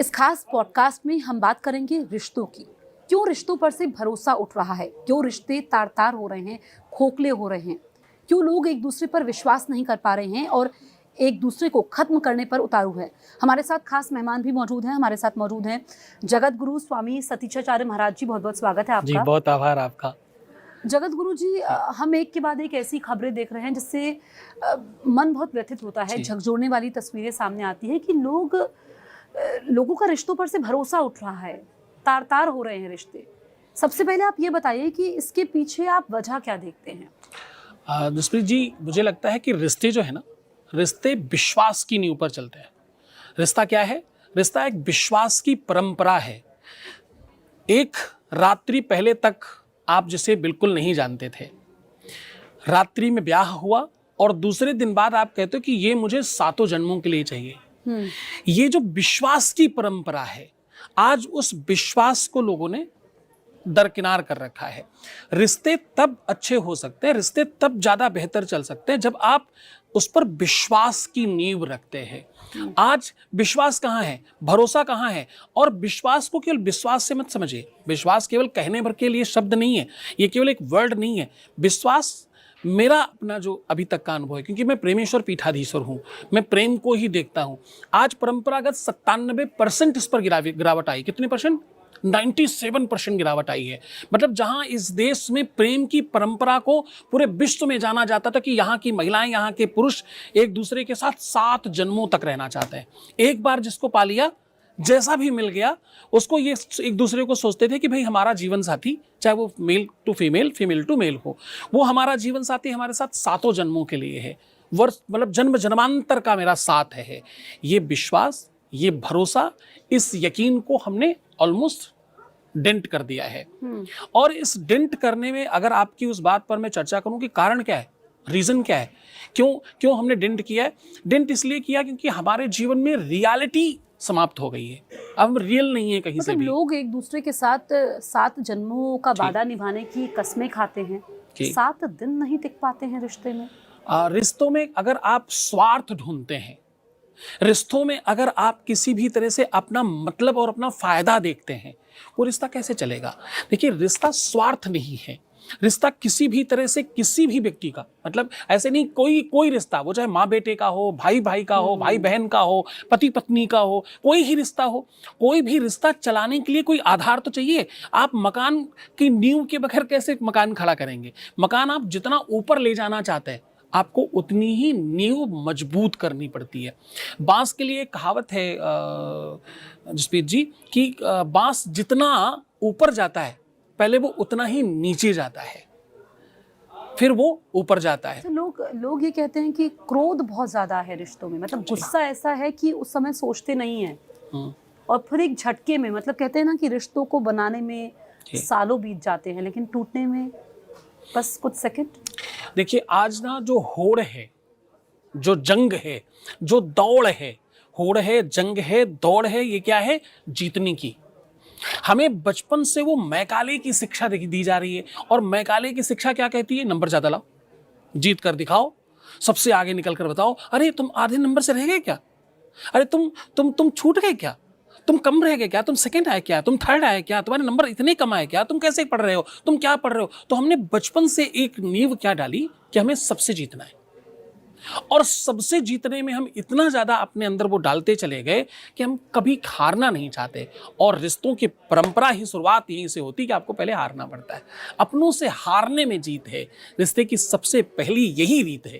इस खास पॉडकास्ट में हम बात करेंगे रिश्तों की। क्यों रिश्तों पर से भरोसा उठ रहा है, क्यों रिश्ते तार तार हो रहे हैं, खोखले हो रहे हैं, क्यों लोग एक दूसरे पर विश्वास नहीं कर पा रहे हैं और एक दूसरे को खत्म करने पर उतारू है। हमारे साथ खास मेहमान भी मौजूद हैं। हमारे साथ मौजूद हैं जगत गुरु स्वामी सतीशाचार्य महाराज जी। बहुत बहुत स्वागत है आपका। जी, बहुत आभार आपका। जगत गुरु जी, हम एक के बाद एक ऐसी खबरें देख रहे हैं जिससे मन बहुत व्यथित होता है। झकझोरने वाली तस्वीरें सामने आती है कि लोगों का रिश्तों पर से भरोसा उठ रहा है, तार तार हो रहे हैं रिश्ते। सबसे पहले आप ये बताइए कि इसके पीछे आप वजह क्या देखते हैं? जसप्रीत जी, मुझे लगता है कि रिश्ते जो है ना, रिश्ते विश्वास की नींव पर चलते हैं। रिश्ता क्या है? रिश्ता एक विश्वास की परंपरा है। एक रात्रि पहले तक आप जिसे बिल्कुल नहीं जानते थे, रात्रि में ब्याह हुआ और दूसरे दिन बाद आप कहते हो कि ये मुझे सातों जन्मों के लिए चाहिए। ये जो विश्वास की परंपरा है, आज उस विश्वास को लोगों ने दरकिनार कर रखा है। रिश्ते तब अच्छे हो सकते हैं, रिश्ते तब ज्यादा बेहतर चल सकते हैं जब आप उस पर विश्वास की नींव रखते हैं। आज विश्वास कहाँ है, भरोसा कहाँ है? और विश्वास को केवल विश्वास से मत समझिए। विश्वास केवल कहने भर के लिए शब्द नहीं है, ये केवल एक वर्ड नहीं है। विश्वास मेरा अपना जो अभी तक का अनुभव है, क्योंकि मैं प्रेमेश्वर पीठाधीश्वर हूँ, मैं प्रेम को ही देखता हूँ। आज परंपरागत 97% इस पर गिरावट आई। कितने परसेंट? 97% गिरावट आई है। मतलब जहां इस देश में प्रेम की परंपरा को पूरे विश्व में जाना जाता था कि यहाँ की महिलाएं, यहाँ के पुरुष एक दूसरे के साथ 7 जन्मों तक रहना चाहते हैं। एक बार जिसको पा लिया, जैसा भी मिल गया उसको, ये एक दूसरे को सोचते थे कि भाई हमारा जीवन साथी, चाहे वो male to female, female to male हो, वो हमारा जीवन साथी हमारे साथ 7 जन्मों के लिए है। वर्ष मतलब जन्म जन्मांतर का मेरा साथ है। ये विश्वास, ये भरोसा, इस यकीन को हमने ऑलमोस्ट डेंट कर दिया है। और इस डेंट करने में अगर आपकी उस बात पर मैं चर्चा करूं कि कारण क्या है, रीजन क्या है, क्यों हमने डेंट किया है? डेंट इसलिए किया क्योंकि हमारे जीवन में रियलिटी समाप्त हो गई है। अब हम रियल नहीं है कहीं से भी। लोग एक दूसरे के साथ 7 जन्मों का वादा निभाने की कस्में खाते हैं, 7 दिन नहीं टिक पाते हैं रिश्ते में। रिश्तों में अगर आप स्वार्थ ढूंढते हैं, रिश्तों में अगर आप किसी भी तरह से अपना मतलब और अपना फायदा देखते हैं, वो रिश्ता कैसे चलेगा? देखिए, रिश्ता स्वार्थ नहीं है। रिश्ता किसी भी तरह से किसी भी व्यक्ति का, मतलब ऐसे नहीं, कोई रिश्ता, वो चाहे माँ बेटे का हो, भाई भाई का हो, भाई बहन का हो, पति पत्नी का हो, कोई ही रिश्ता हो, कोई भी रिश्ता चलाने के लिए कोई आधार तो चाहिए। आप मकान की नींव के बगैर कैसे मकान खड़ा करेंगे? मकान आप जितना ऊपर ले जाना चाहते हैं, आपको उतनी ही नींव मजबूत करनी पड़ती है। बांस के लिए एक कहावत है जसप्रीत जी, कि बांस जितना ऊपर जाता है, पहले वो उतना ही नीचे जाता है, फिर वो ऊपर जाता है। तो लोग ये कहते हैं कि क्रोध बहुत ज्यादा है रिश्तों में, मतलब गुस्सा ऐसा है कि उस समय सोचते नहीं है और फिर एक झटके में, मतलब कहते हैं ना कि रिश्तों को बनाने में सालों बीत जाते हैं लेकिन टूटने में बस कुछ सेकंड। देखिए, आज ना जो होड़ है, जो जंग है, जो दौड़ है, होड़ है, जंग है, दौड़ है, ये क्या है? जीतने की। हमें बचपन से वो मैकाले की शिक्षा दी जा रही है। और मैकाले की शिक्षा क्या कहती है? नंबर ज्यादा लाओ, जीत कर दिखाओ, सबसे आगे निकल कर बताओ। अरे तुम आधे नंबर से रह गए क्या? अरे तुम छूट गए क्या? तुम कम रह गए क्या? तुम सेकंड आए क्या? तुम थर्ड आए क्या? तुम्हारे नंबर इतने कम आए क्या? तुम कैसे पढ़ रहे हो? तुम क्या पढ़ रहे हो? तो हमने बचपन से एक नींव क्या डाली कि हमें सबसे जीतना है। और सबसे जीतने में हम इतना ज्यादा अपने अंदर वो डालते चले गए कि हम कभी हारना नहीं चाहते। और रिश्तों की परंपरा ही शुरुआत यहीं से होती कि आपको पहले हारना पड़ता है। अपनों से हारने में जीत है। रिश्ते की सबसे पहली यही रीत है।